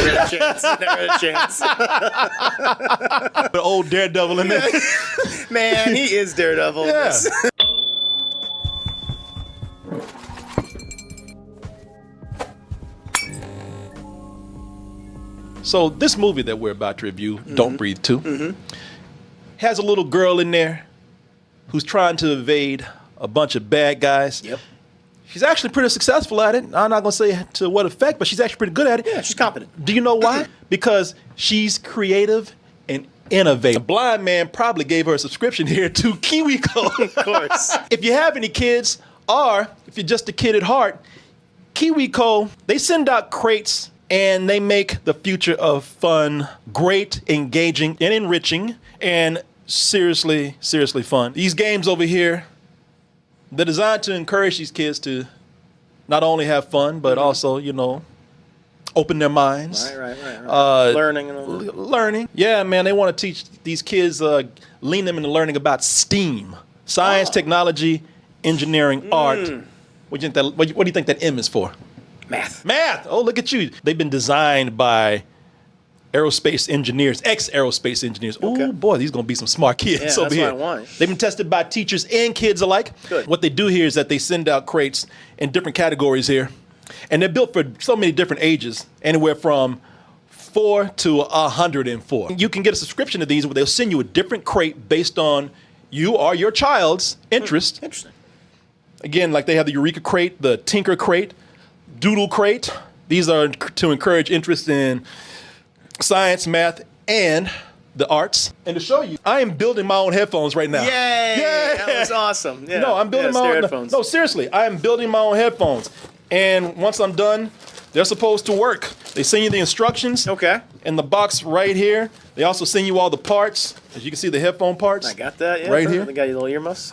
Never had a chance. Never had a chance. The old Daredevil in there. Man, he is Daredevil. in Yeah. this. So this movie that we're about to review, Don't Breathe 2, has a little girl in there who's trying to evade a bunch of bad guys. Yep. She's actually pretty successful at it. I'm not going to say to what effect, but she's actually pretty good at it. Yeah, she's competent. Do you know why? Because she's creative and innovative. The blind man probably gave her a subscription here to KIWICO. Of course. If you have any kids, or if you're just a kid at heart, KIWICO, they send out crates and they make the future of fun great, engaging, and enriching, and seriously, seriously fun. These games over here, they're designed to encourage these kids to not only have fun, but also, you know, open their minds. Right. Learning and all that. Learning. Yeah, man, they want to teach these kids, lean them into learning about STEAM. Science, technology, engineering, art. What do you think that M is for? Math. Math. Oh, look at you. They've been designed by aerospace engineers, ex-aerospace engineers. Okay. Oh, boy, these are going to be some smart kids Yeah, over that's here. what I want. They've been tested by teachers and kids alike. Good. What they do here is that they send out crates in different categories here. And they're built for so many different ages, anywhere from 4 to 104. You can get a subscription to these where they'll send you a different crate based on you or your child's interest. Interesting. Again, like they have the Eureka crate, the Tinker crate, Doodle crate. These are to encourage interest in science, math, and the arts. And to show you, I am building my own headphones right now. Yay! That was awesome. Yeah. No, I'm building my own headphones. No, seriously, I am building my own headphones. And once I'm done, they're supposed to work. They send you the instructions. Okay. In the box right here. They also send you all the parts. As you can see, the headphone parts. I got that. Yeah, Right here. They got your little earmuffs.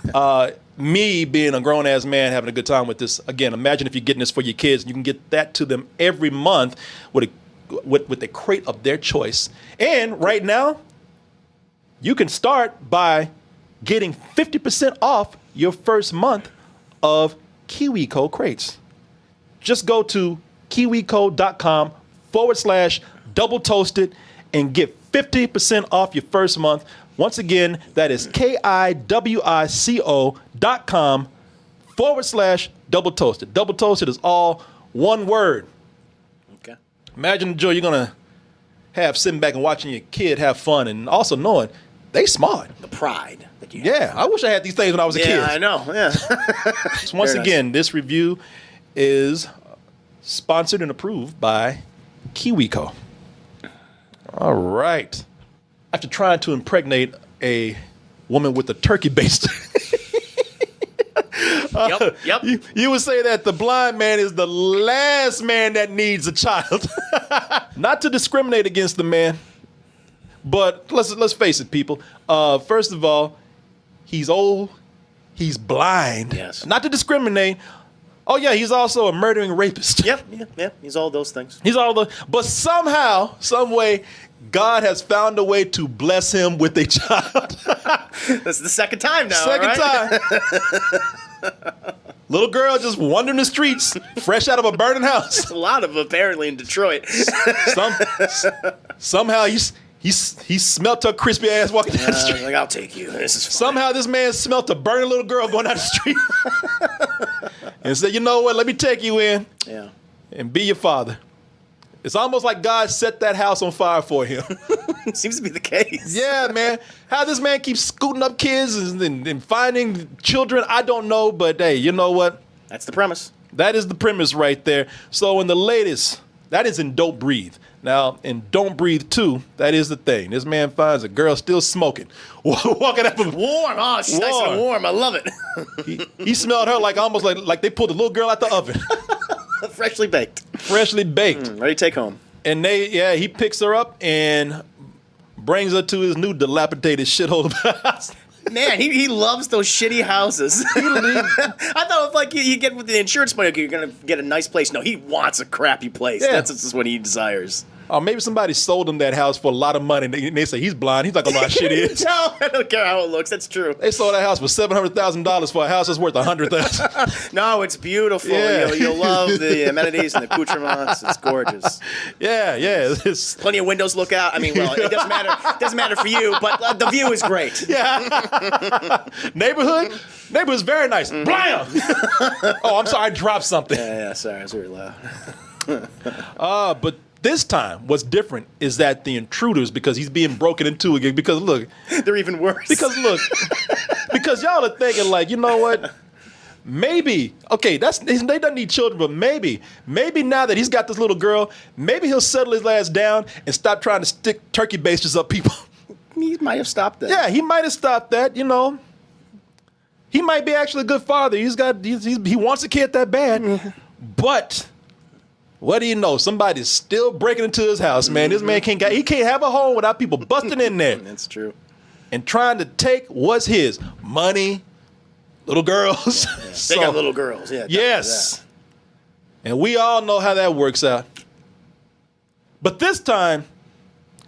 Me being a grown-ass man having a good time with this. Again, imagine if you're getting this for your kids and you can get that to them every month with a crate of their choice. And right now, you can start by getting 50% off your first month of KIWICO crates. Just go to kiwico.com/double toasted and get 50% off your first month. Once again, that is kiwico.com/double toasted. Double toasted is all one word. Okay. Imagine the joy you're going to have sitting back and watching your kid have fun and also knowing they smart. The pride that you have. Yeah, I wish I had these things when I was a kid. Yeah, I know. Yeah. So once Very again, this review is sponsored and approved by KIWICO. All right. After trying to impregnate a woman with a turkey baster, Yep. you would say that the blind man is the last man that needs a child. Not to discriminate against the man, but let's face it, people. First of all, he's old, he's blind. Yes. Not to discriminate. Oh yeah, he's also a murdering rapist. Yep. Yeah. He's all those things. He's all the. But somehow, some way, God has found a way to bless him with a child. That's the second time now. Second right? time. Little girl just wandering the streets, fresh out of a burning house. A lot of them apparently in Detroit. Somehow he smelt her crispy ass walking down the street. Like, I'll take you. This is fine. Somehow this man smelt a burning little girl going down the street. And said, you know what, let me take you in Yeah. and be your father. It's almost like God set that house on fire for him. Seems to be the case. Yeah, man. How this man keeps scooting up kids and finding children, I don't know. But hey, you know what? That's the premise. That is the premise right there. So in the latest, that is in Don't Breathe. Now, in Don't Breathe 2, that is the thing. This man finds a girl still smoking. Walking up. Warm. Oh, she's nice and warm. I love it. He smelled her like almost like they pulled a little girl out the oven. Freshly baked. Freshly baked. Ready to take home. And he picks her up and brings her to his new dilapidated shithole of a house. Man, he loves those shitty houses. I thought if you get with the insurance money, you're going to get a nice place. No, he wants a crappy place. Yeah. That's just what he desires. Or maybe somebody sold him that house for a lot of money. And they say he's blind. He's not gonna know how shit is. No, I don't care how it looks. That's true. They sold that house for $700,000 for a house that's worth $100,000. No, it's beautiful. Yeah. You'll love the amenities and the accoutrements. It's gorgeous. Yeah. It's, Plenty of windows look out. I mean, well, it doesn't matter. It doesn't matter for you, but the view is great. yeah. Neighborhood's very nice. Blam! Oh, I'm sorry. I dropped something. Yeah. Sorry, I was very loud. But this time, what's different is that the intruders, because he's being broken into again. Because look, they're even worse. Because y'all are thinking like, you know what? Maybe they don't need children, but maybe now that he's got this little girl, maybe he'll settle his ass down and stop trying to stick turkey basters up people. He might have stopped that. Yeah, he might have stopped that. You know, he might be actually a good father. He wants a kid that bad, but. What do you know? Somebody's still breaking into his house, man. This man can't have a home without people busting in there. That's true. And trying to take what's his. Money, little girls. Yeah. They got little girls, yeah. Yes. And we all know how that works out. But this time,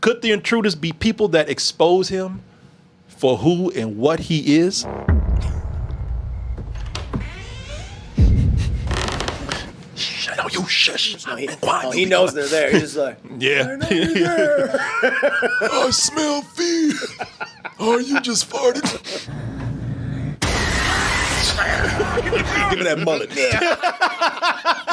could the intruders be people that expose him for who and what he is? No, you shush. No, he knows they're there. He's just like, yeah. I smell fear. Oh, you just farted. Give me that mullet. Yeah.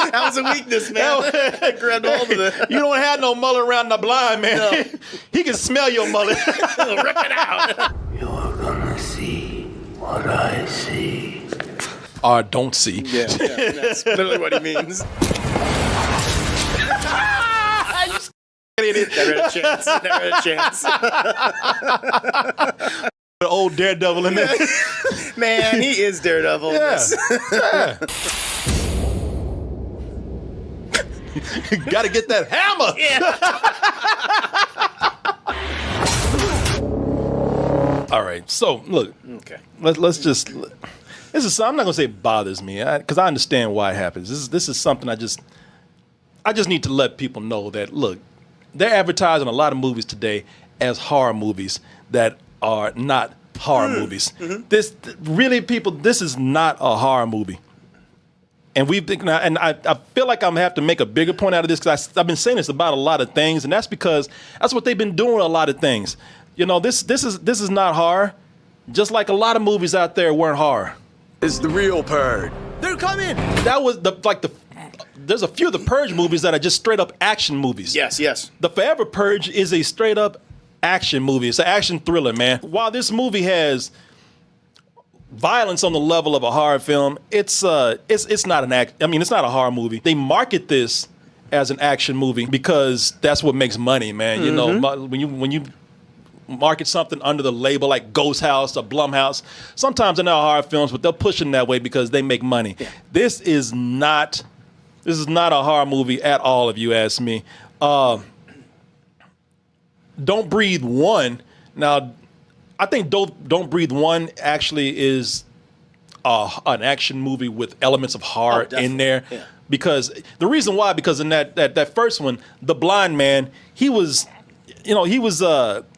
That was a weakness, man. I grabbed hold of it. You don't have no mullet around the blind, man. No. He can smell your mullet. Rip it out. You're gonna see what I see. Or don't see. Yeah, that's literally what he means. Never had a chance. The old Daredevil in there. Man, he is Daredevil. Yeah. Gotta get that hammer. Yeah. All right, so look. Okay. Let's just. This is something I'm not gonna say it bothers me because I understand why it happens. This is something I just need to let people know that look, they're advertising a lot of movies today as horror movies that are not horror movies. Mm-hmm. This is not a horror movie. And I feel like I'm gonna have to make a bigger point out of this because I've been saying this about a lot of things, and that's because that's what they've been doing with a lot of things. You know, this is not horror, just like a lot of movies out there weren't horror. It's the real Purge. They're coming. That was there's a few of the Purge movies that are just straight up action movies. Yes. The Forever Purge is a straight up action movie. It's an action thriller, man. While this movie has violence on the level of a horror film, it's not it's not a horror movie. They market this as an action movie because that's what makes money, man. You know, when you market something under the label like Ghost House or Blumhouse, sometimes they're not horror films, but they'll push them that way because they make money. Yeah. This is not a horror movie at all, if you ask me. Don't Breathe 1. Now, I think Don't Breathe 1 actually is an action movie with elements of horror in there. Yeah. Because the reason why, because in that first one, the blind man,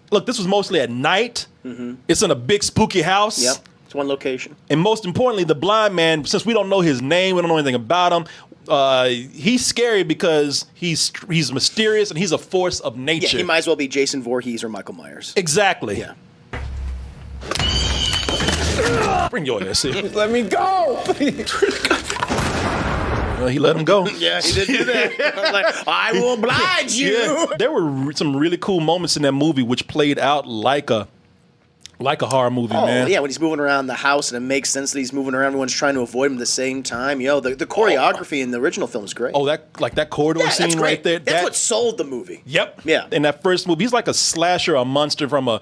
look, this was mostly at night. Mm-hmm. It's in a big spooky house. Yep, it's one location. And most importantly, the blind man, since we don't know his name, we don't know anything about him, he's scary because he's mysterious and he's a force of nature. Yeah, he might as well be Jason Voorhees or Michael Myers. Exactly. Yeah. Bring your ass here. Let me go. Well, he let him go. Yeah, he did do that. I was like, I will oblige you. Yeah. There were some really cool moments in that movie which played out like a horror movie, man. Yeah, when he's moving around the house and it makes sense that he's moving around, everyone's trying to avoid him at the same time. The choreography in the original film is great. Oh, that corridor scene right there. That's what sold the movie. Yep. Yeah. In that first movie, he's like a slasher, a monster from a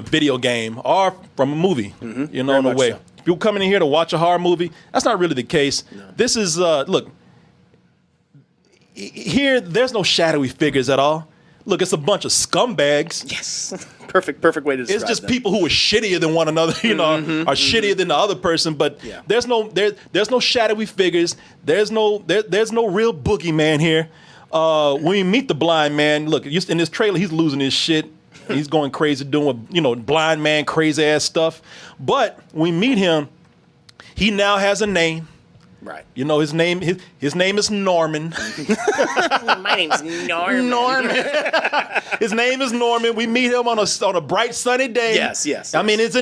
video game or from a movie. Mm-hmm. You know, in a way. So. People coming in here to watch a horror movie, that's not really the case. No. This is look. Here, there's no shadowy figures at all. Look, it's a bunch of scumbags. Yes. Perfect way to describe It's just them. people who are shittier than one another, are shittier than the other person, but there's no shadowy figures. There's no real boogeyman here. When we meet the blind man, look, just in this trailer, he's losing his shit. He's going crazy doing, blind man crazy ass stuff. But when we meet him, he now has a name. Right. His name is Norman. My name's Norman. His name is Norman. We meet him on a bright sunny day. Yes. I mean, it's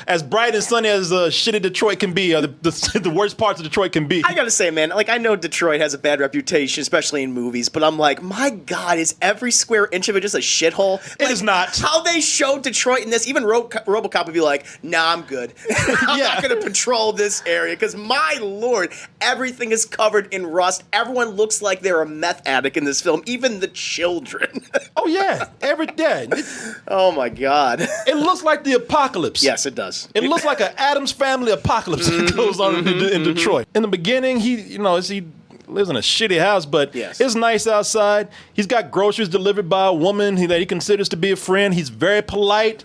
as bright and sunny as shitty Detroit can be, or the worst parts of Detroit can be. I gotta say, man, like, I know Detroit has a bad reputation, especially in movies, but I'm like, my God, is every square inch of it just a shithole? It is not. How they showed Detroit in this, even RoboCop would be like, nah, I'm good. I'm not gonna patrol this area, because my Lord, everything is covered in rust. Everyone looks like they're a meth addict in this film, even the children. Oh, yeah. Oh, my God. It looks like the apocalypse. Yes, it does. It looks like an Addams Family apocalypse that goes on in Detroit. In the beginning, he lives in a shitty house, but it's nice outside. He's got groceries delivered by a woman that he considers to be a friend. He's very polite.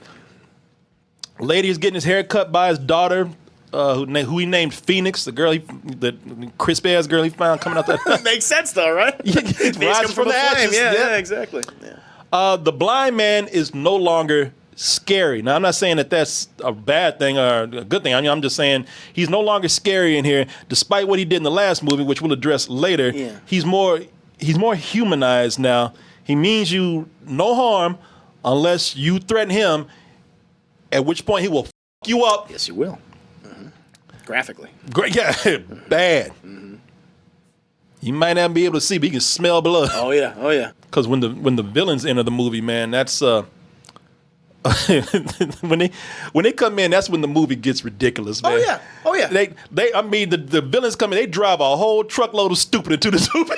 Lady is getting his hair cut by his daughter, who he named Phoenix, the crispy ass girl he found coming out that. Makes sense though, right? Rise from the ashes. Yeah, exactly. Yeah. The blind man is no longer scary. Now, I'm not saying that that's a bad thing or a good thing. I'm just saying he's no longer scary in here, despite what he did in the last movie, which we'll address later. Yeah. He's more humanized now. He means you no harm unless you threaten him, at which point he will fuck you up. Yes, he will. Graphically. Great, yeah, bad. You might not be able to see, but you can smell blood. Oh yeah. Because when the villains enter the movie, man, that's when they come in, that's when the movie gets ridiculous, man. Oh yeah. The villains come in, they drive a whole truckload of stupid into this movie.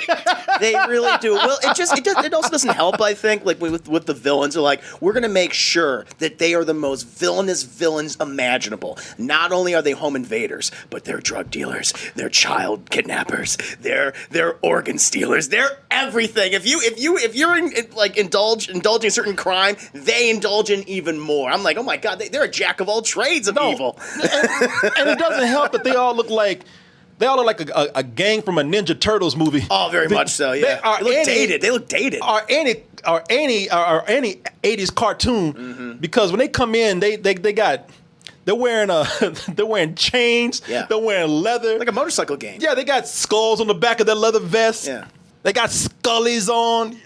They really do. Well, it also doesn't help, I think, like with the villains. They're like, we're gonna make sure that they are the most villainous villains imaginable. Not only are they home invaders, but they're drug dealers, they're child kidnappers, they're organ stealers, they're everything. If you're indulging in certain crime, they indulge in even more. I'm like, oh my God, they're a jack of all trades of evil. And it doesn't help that they all look like a gang from a Ninja Turtles movie. Oh, very much so. Yeah, they look dated. Or any 80s cartoon, because when they come in, they're wearing chains. Yeah. They're wearing leather, like a motorcycle gang. Yeah, they got skulls on the back of their leather vests. Yeah, they got scullies on.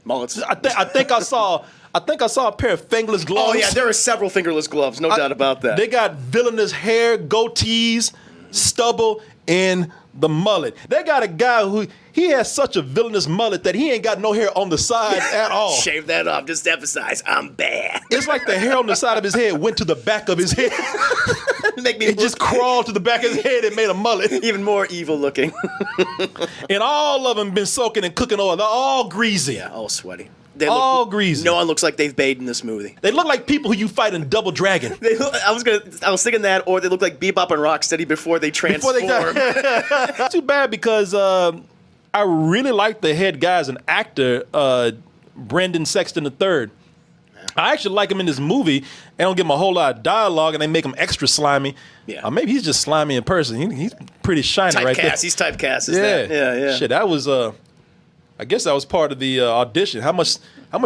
Mullets. I think I saw a pair of fingerless gloves. Oh yeah, there are several fingerless gloves, no doubt about that. They got villainous hair, goatees, stubble, and the mullet. They got a guy who he has such a villainous mullet that he ain't got no hair on the side at all. Shave that off, just to emphasize, I'm bad. It's like the hair on the side of his head went to the back of his head. It just crawled to the back of his head and made a mullet. Even more evil looking. And all of them been soaking in cooking oil. They're all greasy. Yeah, all sweaty. All greasy. No one looks like they've bathed in this movie. They look like people who you fight in Double Dragon. I was thinking that, or they look like Bebop and Rocksteady before they transform. Too bad, because I really like the head guy as an actor, Brendan Sexton III. I actually like him in this movie. They don't give him a whole lot of dialogue, and they make him extra slimy. Yeah. Maybe he's just slimy in person. He's pretty shiny right there. He's typecast. Yeah. Shit, that was I guess that was part of the audition. How much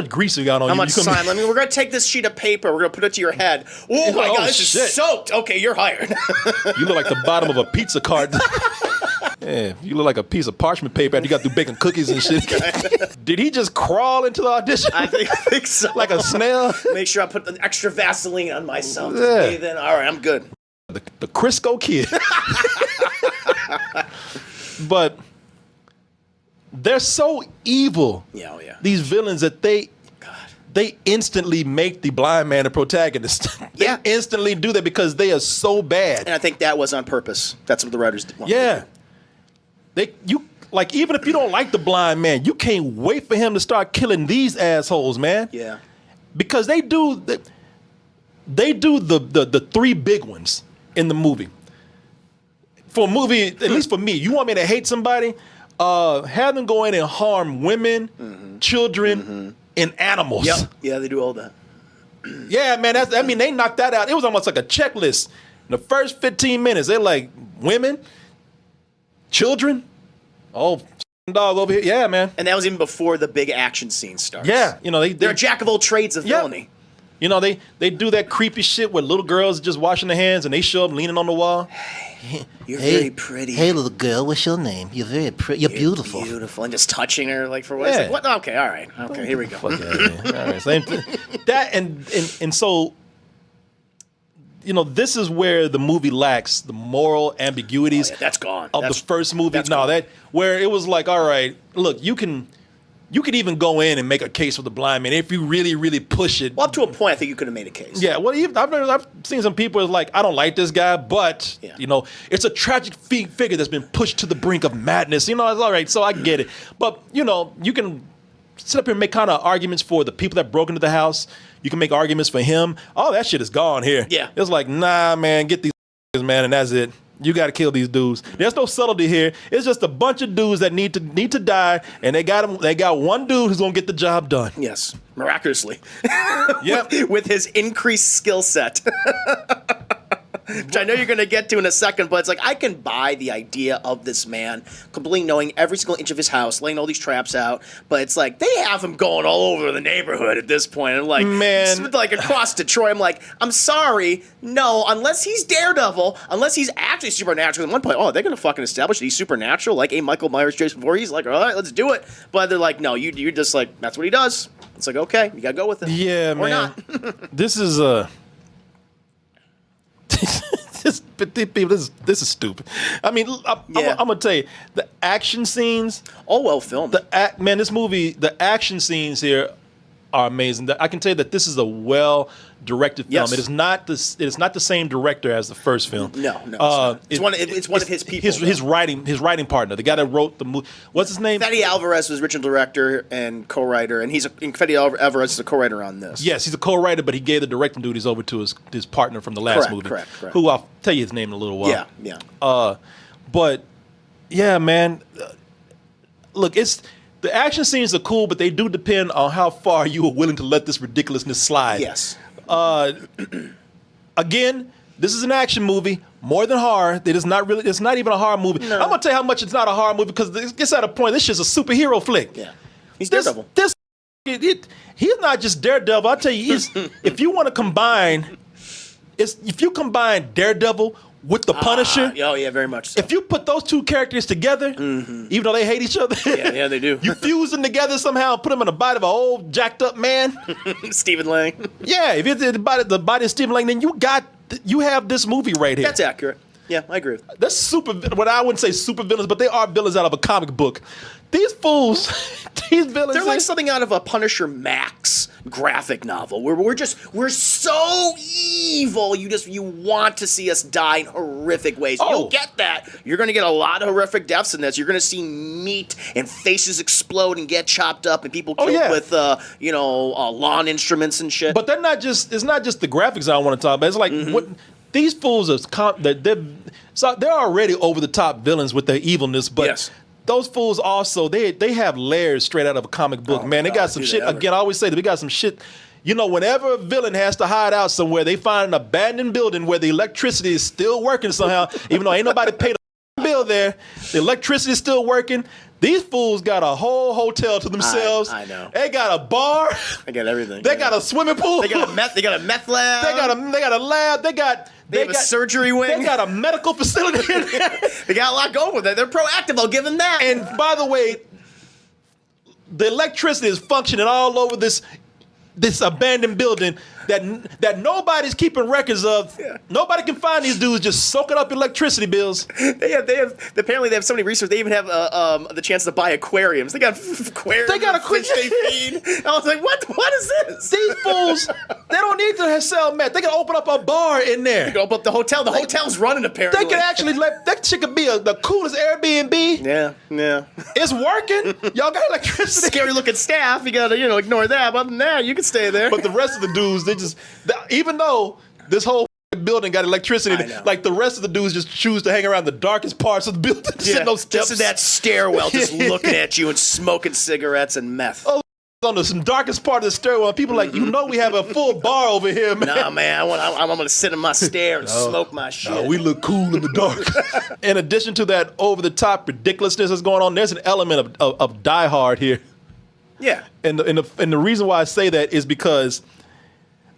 grease you got on you? How much slime? I mean, we're gonna take this sheet of paper. We're gonna put it to your head. Oh my God, this is soaked. Okay, you're hired. You look like the bottom of a pizza cart. Yeah, you look like a piece of parchment paper after you got through baking cookies and shit. Did he just crawl into the audition? I think so. Like a snail? Make sure I put the extra Vaseline on myself. Yeah. Then all right, I'm good. The Crisco Kid. But they're so evil. Yeah, oh yeah. These villains that they instantly make the blind man a protagonist. They instantly do that because they are so bad. And I think that was on purpose. That's what the writers did. Yeah. Even if you don't like the blind man, you can't wait for him to start killing these assholes, man. Yeah. Because they do the three big ones in the movie. For a movie, at least for me, you want me to hate somebody? Have them go in and harm women, children, and animals. Yep. Yeah, they do all that. Yeah, man. They knocked that out. It was almost like a checklist. In the first 15 minutes, they're like, women, children, dog over here. Yeah, man. And that was even before the big action scene starts. Yeah, you know They're a jack of all trades of villainy. You know, they do that creepy shit where little girls just washing their hands and they show up leaning on the wall. You're very pretty. Hey, little girl, what's your name? You're very pretty. You're beautiful. Beautiful. And just touching her like for what? Yeah. It's like, what? Okay, all right. Okay, here we go. Fuck yeah, all right, same thing. That and so, you know, this is where the movie lacks the moral ambiguities That's gone. of the first movie. No, that where it was like, all right, look, you could even go in and make a case for the blind man if you really, really push it. Well, up to a point, I think you could have made a case. Yeah, well, I've seen some people is like, I don't like this guy, but you know, it's a tragic figure that's been pushed to the brink of madness. You know, it's all right, so I get it. But you know, you can sit up here and make kind of arguments for the people that broke into the house. You can make arguments for him. All that shit is gone here. Yeah, it's like, nah, man, get these man, and that's it. You got to kill these dudes. There's no subtlety here. It's just a bunch of dudes that need to die, and they got one dude who's gonna get the job done. Yes, miraculously. Yep. with his increased skill set. Which I know you're going to get to in a second, but it's like I can buy the idea of this man completely knowing every single inch of his house, laying all these traps out. But it's like they have him going all over the neighborhood at this point, and like, man, like across Detroit. I'm like, I'm sorry, no, unless he's Daredevil, unless he's actually supernatural. At one point, they're going to fucking establish that he's supernatural, like a Michael Myers, Jason Voorhees. Like, all right, let's do it. But they're like, no, you're just like that's what he does. It's like, okay, you got to go with it. Yeah, or man. Not. This is this is stupid. I mean, I'm gonna tell you, the action scenes, all well filmed. Man, this movie, the action scenes here are amazing. I can tell you that this is a well-directed film. Yes. It is not the same director as the first film. No, it's one of his people. His writing partner, the guy that wrote the movie. What's his name? Fede Alvarez was original director and co-writer, and Fede Alvarez is a co-writer on this. Yes, he's a co-writer, but he gave the directing duties over to his partner from the last movie. Correct. Who I'll tell you his name in a little while. Yeah. But yeah, man. Look, the action scenes are cool, but they do depend on how far you are willing to let this ridiculousness slide. Yes. Again, this is an action movie, more than horror. It's not even a horror movie. No. I'm gonna tell you how much it's not a horror movie because it gets at a point. This shit's a superhero flick. Yeah. He's Daredevil. He's not just Daredevil. I'll tell you, if you want to combine, if you combine Daredevil with the Punisher. Oh yeah, very much so. If you put those two characters together, even though they hate each other, yeah, they do. You fuse them together somehow and put them in the body of an old jacked up man. Stephen Lang. Yeah, if it's the body of Stephen Lang, then you have this movie right here. That's accurate. Yeah, I agree. That's what I wouldn't say super villains, but they are villains out of a comic book. These fools, these villains. They're like something out of a Punisher Max graphic novel where we're so evil. You want to see us die in horrific ways. You'll get that. You're going to get a lot of horrific deaths in this. You're going to see meat and faces explode and get chopped up and people killed with lawn instruments and shit. But it's not just the graphics I want to talk about. It's like what these fools are. They're already over the top villains with their evilness, but. Yes. Those fools also, they have layers straight out of a comic book, man. They got some shit. Again, I always say that we got some shit. You know, whenever a villain has to hide out somewhere, they find an abandoned building where the electricity is still working somehow, even though ain't nobody paid a bill there. The electricity is still working. These fools got a whole hotel to themselves. I know. They got a bar. They got everything. They got a swimming pool. They got a meth lab. They got a lab. They have a surgery wing. They got a medical facility in there. They got a lot going with it. They're proactive. I'll give them that. And by the way, the electricity is functioning all over this abandoned building that nobody's keeping records of. Yeah. Nobody can find these dudes just soaking up electricity bills. Apparently they have so many resources. They even have the chance to buy aquariums. They got aquariums. They got fish they feed. I was like, what is this? These fools, they don't need to sell meth. They can open up a bar in there. They can open up the hotel. The hotel's running apparently. They can actually that shit could be the coolest Airbnb. Yeah. It's working. Y'all got electricity. Scary looking staff. You gotta ignore that. But other than that, you can stay there. But the rest of the dudes, even though this whole building got electricity, like the rest of the dudes just choose to hang around the darkest parts of the building, sitting on steps. Just in that stairwell, just looking at you and smoking cigarettes and meth. Oh, on the darkest part of the stairwell. People like, we have a full bar over here, man. Nah, man, I'm gonna sit in my stair and smoke my shit. No, we look cool in the dark. In addition to that over-the-top ridiculousness that's going on, there's an element of Die Hard here. Yeah. And the reason why I say that is because,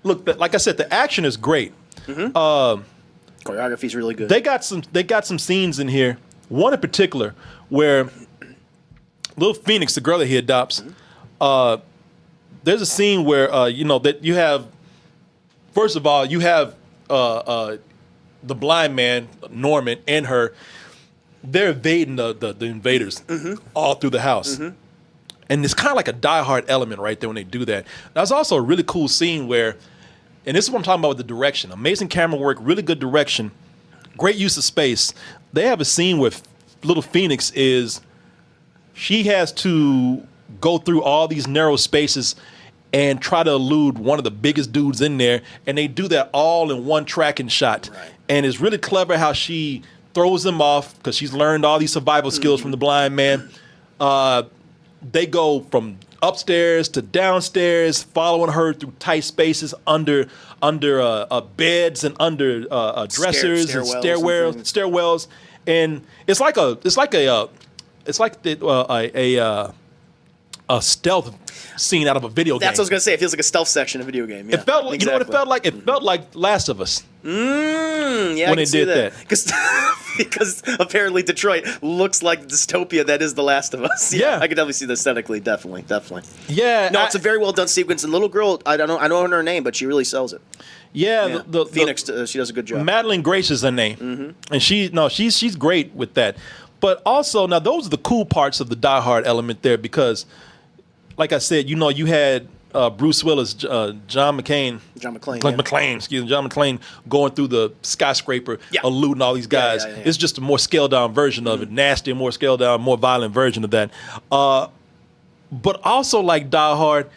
look, like I said, the action is great. Choreography's really good. They got some scenes in here. One in particular where Little Phoenix, the girl that he adopts, there's a scene where that you have. First of all, you have the blind man Norman and her. They're evading the invaders all through the house. And it's kind of like a Die Hard element right there when they do that. There's also a really cool scene where, and this is what I'm talking about with the direction. Amazing camera work, really good direction, great use of space. They have a scene where Little Phoenix she has to go through all these narrow spaces and try to elude one of the biggest dudes in there. And they do that all in one tracking shot. Right. And it's really clever how she throws them off because she's learned all these survival skills from the blind man. They go from upstairs to downstairs, following her through tight spaces under beds and under dressers and stairwells, and it's like a stealth scene out of a video game. That's what I was gonna say. It feels like a stealth section of a video game. Yeah, it felt like, exactly. You know what it felt like? It felt like Last of Us. Yeah, when they did that. Because apparently Detroit looks like the dystopia that is The Last of Us. Yeah. I could definitely see that aesthetically. Definitely. Yeah. No, it's a very well done sequence. And the little girl, I don't know her name, but she really sells it. Yeah. The Phoenix, she does a good job. Madeline Grace is her name, and she's great with that. But also, now those are the cool parts of the Die Hard element there because, like I said, you had Bruce Willis, John McClane, going through the skyscraper, eluding all these guys. Yeah. It's just a more scaled down version of it, nasty, more scaled down, more violent version of that. But also, like Die Hard,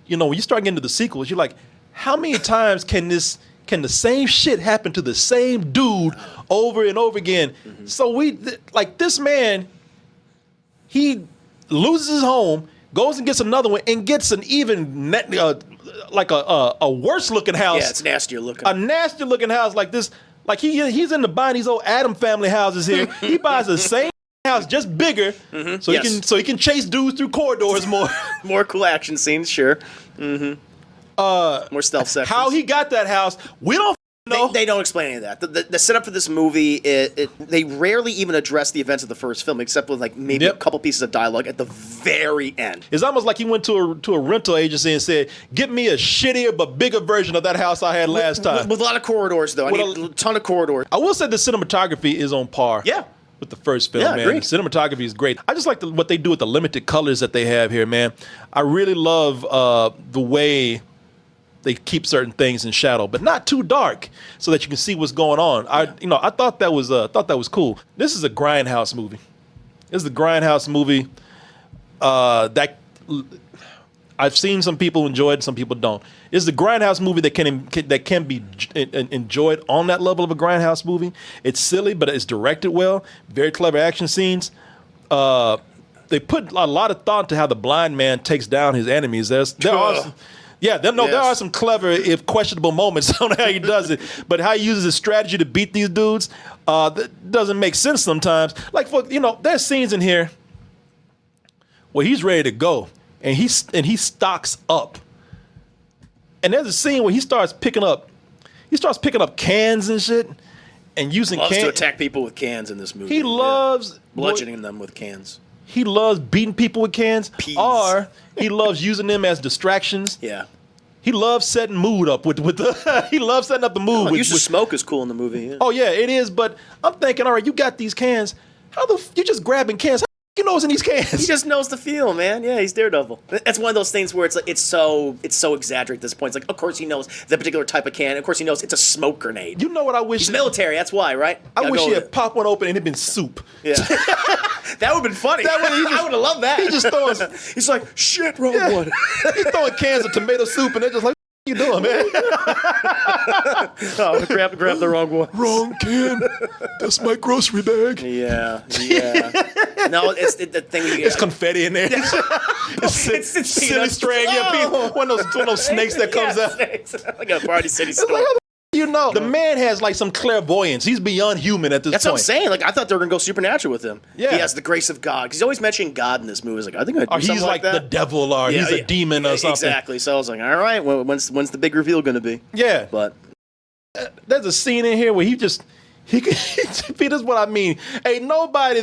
when you start getting to the sequels, you're like, how many times can the same shit happen to the same dude over and over again? So this man, he loses his home, goes and gets another one, and gets an even a worse looking house. Yeah, it's nastier looking. A nastier looking house like this. Like he's in the buying these old Adam family houses here. He buys the same house, just bigger, so he can chase dudes through corridors more. More cool action scenes, sure. More stealth sections. How he got that house, we don't know. They don't explain any of that. The setup for this movie, they rarely even address the events of the first film, except with maybe a couple pieces of dialogue at the very end. It's almost like he went to a rental agency and said, "Get me a shittier but bigger version of that house I had last time." With a lot of corridors, though. I need a ton of corridors. I will say the cinematography is on par. Yeah. With the first film, man. Agreed. The cinematography is great. I just like what they do with the limited colors that they have here, man. I really love the way they keep certain things in shadow, but not too dark, so that you can see what's going on. I thought that was cool. This is a grindhouse movie. This is a grindhouse movie that I've seen some people enjoy it, some people don't. This is a grindhouse movie that can be enjoyed on that level of a grindhouse movie. It's silly, but it's directed well. Very clever action scenes. They put a lot of thought to how the blind man takes down his enemies. There are some clever, if questionable moments on how he does it, but how he uses his strategy to beat these dudes that doesn't make sense sometimes. Like, there's scenes in here where he's ready to go, and he stocks up, and there's a scene where he starts picking up cans and shit, and using cans to attack people with cans in this movie. He loves bludgeoning them with cans. He loves beating people with cans, Peas. or he loves using them as distractions. Yeah. He loves setting mood up with the. He loves setting up the mood. Use of smoke is cool in the movie. Yeah. Oh yeah, it is. But I'm thinking, all right, you got these cans. You're just grabbing cans? How you know what's in these cans? He just knows the feel, man. Yeah, he's Daredevil. That's one of those things where it's so exaggerated at this point. It's like, of course he knows the particular type of can. Of course he knows it's a smoke grenade. You know what I wish? He's military. That's why, right? I wish he had popped one open and it'd been soup. Yeah. That would have been funny. I would have loved that. He just throwing. He's like, shit, wrong one. He's throwing cans of tomato soup and they're just like, you doing, man? Oh, grab the wrong one. Wrong can. That's my grocery bag. Yeah. No, it's the thing. It's confetti in there. It's silly peanuts. string. Oh. One of those snakes that comes out. Like a Party City store. Like, you know, the man has like some clairvoyance. He's beyond human at this That's point. what I'm saying. Like, I thought they were gonna go supernatural with him. Yeah. He has the grace of God. 'Cause he's always mentioning God in this movie. He's like, I think I'd do Or something he's like that. the devil, or he's a demon or something. Exactly. So I was like, all right, when's the big reveal gonna be? Yeah. But There's a scene in here where he this is what I mean. Ain't nobody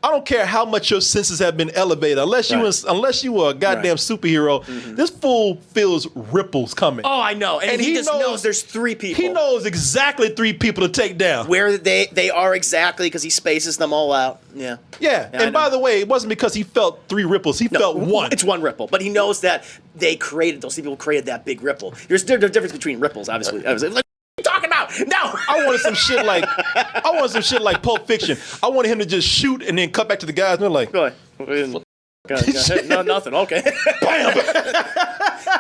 I don't care how much your senses have been elevated. Unless you were a goddamn superhero, this fool feels ripples coming. oh, I know, and he just knows there's 3 people. He knows exactly 3 people to take down. where they are exactly because he spaces them all out. Yeah. Yeah, I and by know. the way, it wasn't because he felt 3 ripples. He felt one. It's one ripple, but he knows that those people created that big ripple. There's a difference between ripples, obviously. Like, what are you talking about? No. I wanted some shit like Pulp Fiction. I wanted him to just shoot and then cut back to the guys and they're like, Go ahead. No, nothing. Okay. bam.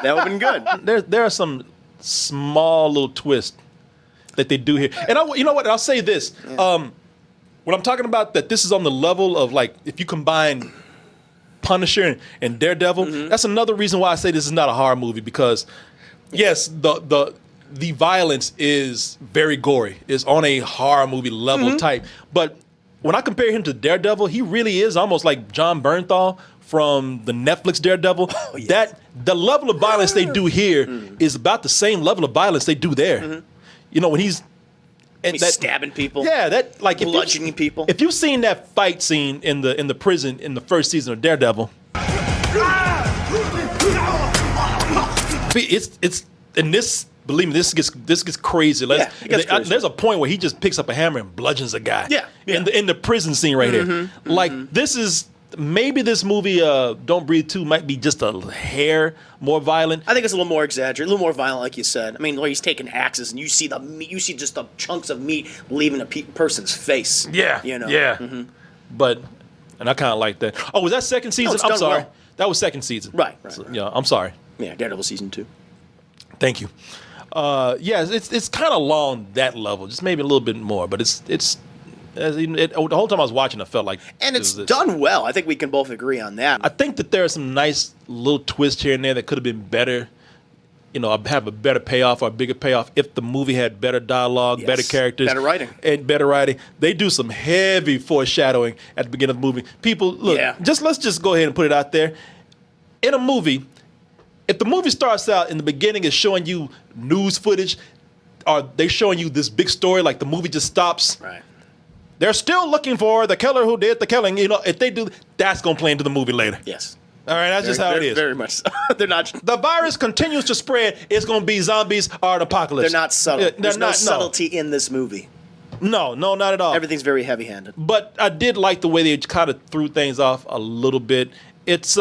That would have been good. There are some small little twists that they do here. And you know what? I'll say this. When I'm talking about that this is on the level of like if you combine Punisher and Daredevil, that's another reason why I say this is not a horror movie because yes, the violence is very gory. It's on a horror movie level type. But when I compare him to Daredevil, he really is almost like John Bernthal from the Netflix Daredevil. Oh, yes. That the level of violence they do here is about the same level of violence they do there. You know, when he's stabbing people. Yeah, that like bludgeoning people. If you've seen that fight scene in the prison in the first season of Daredevil, it's and this. Believe me, this gets crazy. There's a point where he just picks up a hammer and bludgeons a guy. Yeah. In the prison scene right here. Like this is maybe this movie Don't Breathe 2 might be just a hair more violent. I think it's a little more exaggerated, a little more violent, like you said. I mean, where he's taking axes and you see the meat, you see just the chunks of meat leaving a person's face. Yeah. You know. Yeah. But and I kind of like that. Oh, was that second season? it's I'm done sorry. well. That was second season. Right. So, yeah, I'm sorry. Yeah, Daredevil season 2. Thank you. Yeah, it's kind of long that level, just maybe a little bit more, but the whole time I was watching, I felt like, and it's done well. I think we can both agree on that. I think that there are some nice little twists here and there that could have been better. You know, have a better payoff or a bigger payoff if the movie had better dialogue, Yes. better characters, Better writing. and better writing. They do some heavy foreshadowing at the beginning of the movie. People, look, let's just go ahead and put it out there. In a movie, if the movie starts out in the beginning is showing you news footage, or they showing you this big story, like the movie just stops. Right. They're still looking for the killer who did the killing. You know, if they do, that's gonna play into the movie later. Yes. All right, that's just how it is. Very much so. They're not. The virus continues to spread. It's gonna be zombies or an apocalypse. They're not subtle. Yeah, There's no subtlety in this movie. No, not at all. Everything's very heavy-handed. But I did like the way they kind of threw things off a little bit. It's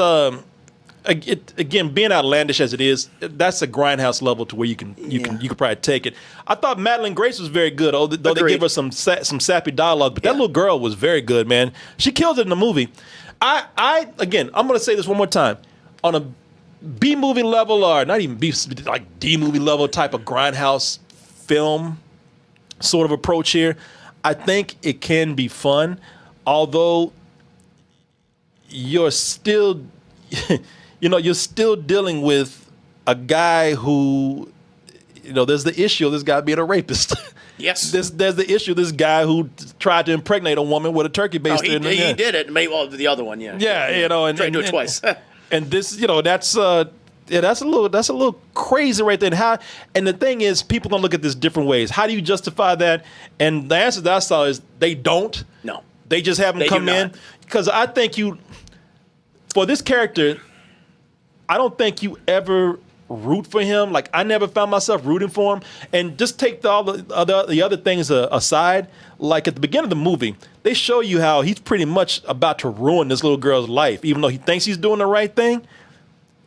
again, being outlandish as it is, that's a grindhouse level to where you can probably take it. I thought Madeline Grace was very good, though they gave her some sappy dialogue. But that little girl was very good, man. She killed it in the movie. I'm going to say this one more time. On a B movie level, or not even B, like D movie level type of grindhouse film sort of approach here, I think it can be fun, although you're still. You're still dealing with a guy who, there's the issue of this guy being a rapist. Yes. There's the issue of this guy who tried to impregnate a woman with a turkey baster. He did it. Maybe the other one, yeah. Yeah, and tried to do it twice. And this, that's a little crazy right there. And the thing is, people gonna look at this different ways. How do you justify that? And the answer that I saw is they don't. No. They just have him come in because I think for this character. I don't think you ever root for him. Like, I never found myself rooting for him. And just take all the other things aside. Like, at the beginning of the movie, they show you how he's pretty much about to ruin this little girl's life, even though he thinks he's doing the right thing.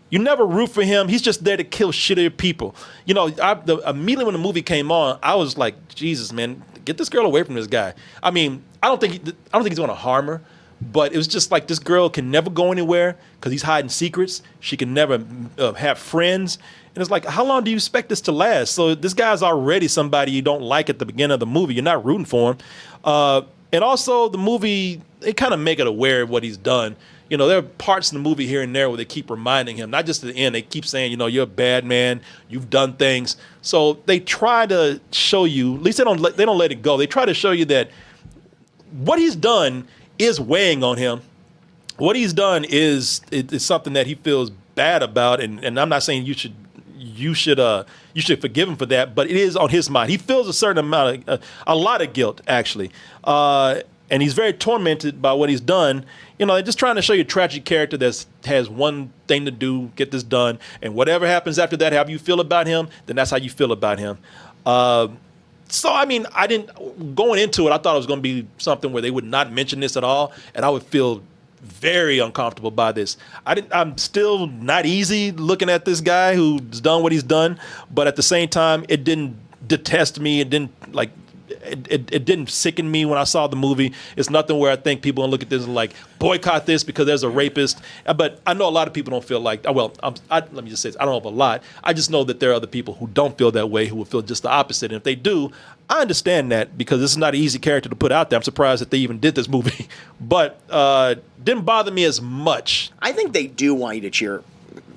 You never root for him. He's just there to kill shittier people. Immediately when the movie came on, I was like, Jesus, man, get this girl away from this guy. I mean, I don't think he's going to harm her, But it was just like this girl can never go anywhere because he's hiding secrets. She can never have friends. And it's like, how long do you expect this to last? So this guy's already somebody you don't like at the beginning of the movie. You're not rooting for him. And also the movie, they kind of make it aware of what he's done. You know, there are parts in the movie here and there where they keep reminding him, not just at the end, they keep saying, you know, you're a bad man, you've done things. So they try to show you, at least they don't let it go. They try to show you that what he's done is weighing on him. What he's done is something that he feels bad about, and I'm not saying you should forgive him for that, but it is on his mind. He feels a certain amount of a lot of guilt actually, and he's very tormented by what he's done. You know, they're just trying to show you a tragic character that has one thing to do, get this done, and whatever happens after that, however you feel about him, then that's how you feel about him. So, I mean, going into it, I thought it was going to be something where they would not mention this at all, and I would feel very uncomfortable by this. I'm still not easy looking at this guy who's done what he's done, but at the same time, it didn't detest me. It didn't it didn't sicken me when I saw the movie. It's nothing where I think people will look at this and like boycott this because there's a rapist. But I know a lot of people don't feel like, let me just say this, I don't know of a lot. I just know that there are other people who don't feel that way, who will feel just the opposite. And if they do, I understand that because this is not an easy character to put out there. I'm surprised that they even did this movie. But didn't bother me as much. I think they do want you to cheer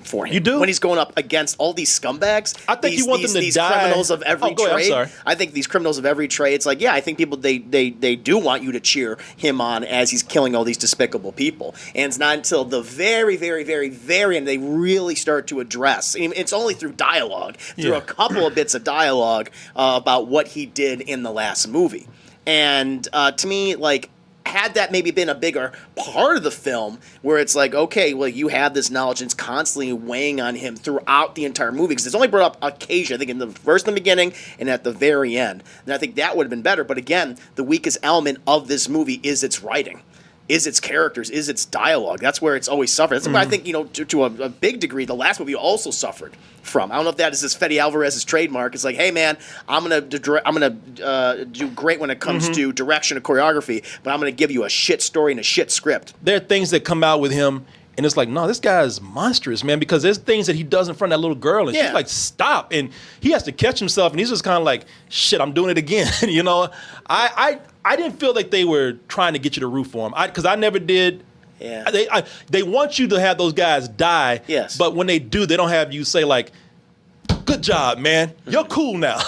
for him. You do? When he's going up against all these scumbags. I think you want them to these die. Criminals of every Go ahead, I'm trade. sorry. I think these criminals of every trade, it's like, yeah, I think people, they do want you to cheer him on as he's killing all these despicable people. And it's not until the very, very, very, very end they really start to address. I mean, it's only through dialogue, through a couple of bits of dialogue about what he did in the last movie. And to me, like, had that maybe been a bigger part of the film where it's like, okay, well, you have this knowledge and it's constantly weighing on him throughout the entire movie because it's only brought up occasionally, I think in the beginning and at the very end. And I think that would have been better. But again, the weakest element of this movie is its writing, is its characters, is its dialogue. That's where it's always suffered. That's why I think, you know, to a big degree, the last movie also suffered from. I don't know if that is Fede Alvarez's trademark. It's like, hey man, I'm gonna do great when it comes to direction and choreography, but I'm gonna give you a shit story and a shit script. There are things that come out with him, and it's like, no, this guy is monstrous, man, because there's things that he does in front of that little girl, and she's like, stop, and he has to catch himself, and he's just kind of like, shit, I'm doing it again, you know. I didn't feel like they were trying to get you to root for him, because I never did. Yeah. They want you to have those guys die, yes, but when they do, they don't have you say like, good job, man, you're cool now.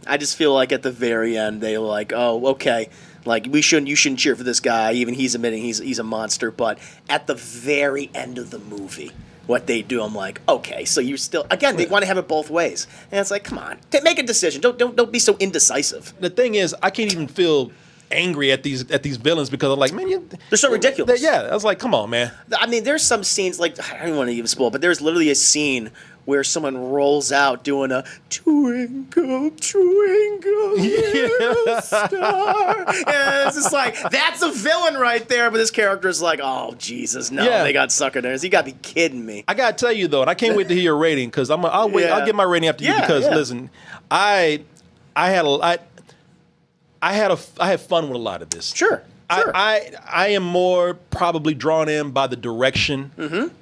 I just feel like at the very end they were like, oh, okay, like you shouldn't cheer for this guy, even he's admitting he's a monster. But at the very end of the movie, what they do, I'm like, okay, so you still, again, they want to have it both ways, and it's like, come on, make a decision. Don't be so indecisive. The thing is, I can't even feel angry at these villains because I'm like, man, they're so ridiculous. I was like, come on, man. I mean, there's some scenes, like, I don't want to even spoil, but there's literally a scene where someone rolls out doing a twinkle, twinkle, little star. And it's just like, that's a villain right there. But this character's like, oh, Jesus, no, they got suckered. You got to be kidding me. I got to tell you, though, and I can't wait to hear your rating because I'll get my rating after you because, listen, I had fun with a lot of this. Sure. I am more probably drawn in by the direction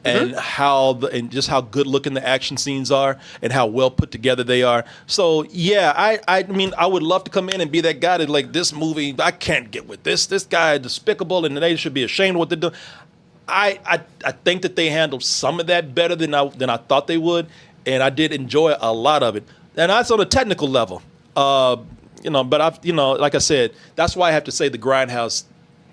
and just how good looking the action scenes are and how well put together they are. So yeah, I mean I would love to come in and be that guy that like this movie I can't get with this guy is despicable and they should be ashamed of what they're doing. I think that they handled some of that better than I thought they would, and I did enjoy a lot of it. And that's on a technical level. You know, but like I said, that's why I have to say the Grindhouse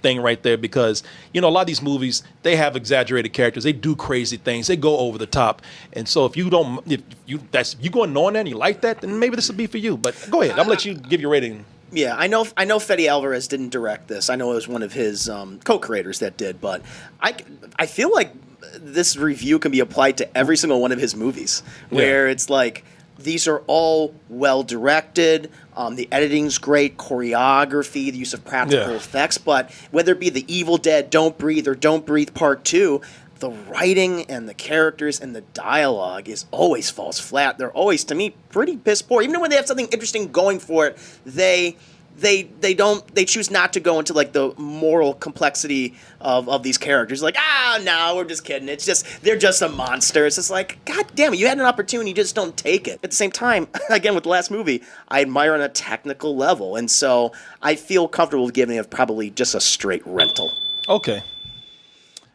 thing right there because, you know, a lot of these movies, they have exaggerated characters. They do crazy things. They go over the top. And so if you go knowing that and you like that, then maybe this will be for you. But go ahead. I'm going to let you give your rating. Yeah, I know Fede Alvarez didn't direct this. I know it was one of his co-creators that did, but I feel like this review can be applied to every single one of his movies where it's like, these are all well directed. The editing's great, choreography, the use of practical effects. But whether it be The Evil Dead, Don't Breathe, or Don't Breathe Part 2, the writing and the characters and the dialogue always falls flat. They're always, to me, pretty piss poor. Even when they have something interesting going for it, they they choose not to go into like the moral complexity of these characters. Like, no, we're just kidding. It's just they're just a monster. It's just like, God damn it, you had an opportunity, you just don't take it. At the same time, again with the last movie, I admire on a technical level, and so I feel comfortable giving it probably just a straight rental. Okay.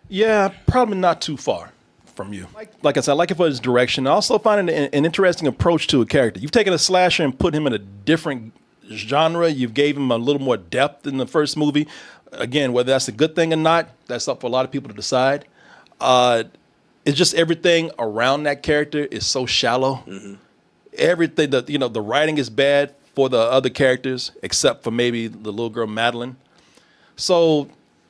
Yeah, probably not too far from you. Like I said, I like it for his direction. I also find it an interesting approach to a character. You've taken a slasher and put him in a different genre. You've gave him a little more depth in the first movie. Again, whether that's a good thing or not, that's up for a lot of people to decide. It's just everything around that character is so shallow. Mm-hmm. Everything that the writing is bad for the other characters, except for maybe the little girl Madeline. So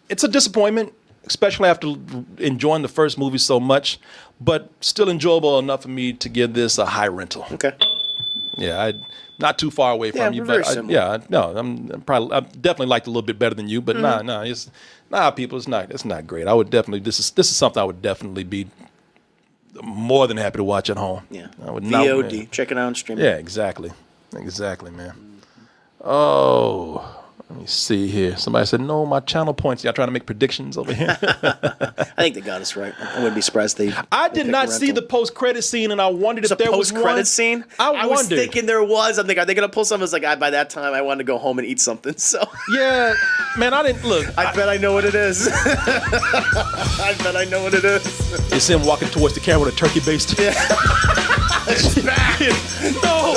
it's a disappointment, especially after enjoying the first movie so much, but still enjoyable enough for me to give this a high rental. Okay. Yeah, not too far away from you, but I'm definitely liked it a little bit better than you, but people, it's not great. I would definitely this is something I would definitely be more than happy to watch at home. Yeah, I would VOD, check it out on streaming. Yeah, exactly, man. Oh. Let me see here. Somebody said, no, my channel points. Y'all trying to make predictions over here? I think they got us right. I wouldn't be surprised I did not see the post-credit scene, and I wondered if there was one. Post-credit scene? I was thinking there was. I'm thinking, are they going to pull something? I was like, by that time, I wanted to go home and eat something. So yeah, man, I didn't look. I bet I know what it is. I bet I know what it is. It's him walking towards the camera with a turkey baste. Yeah. It's back. No.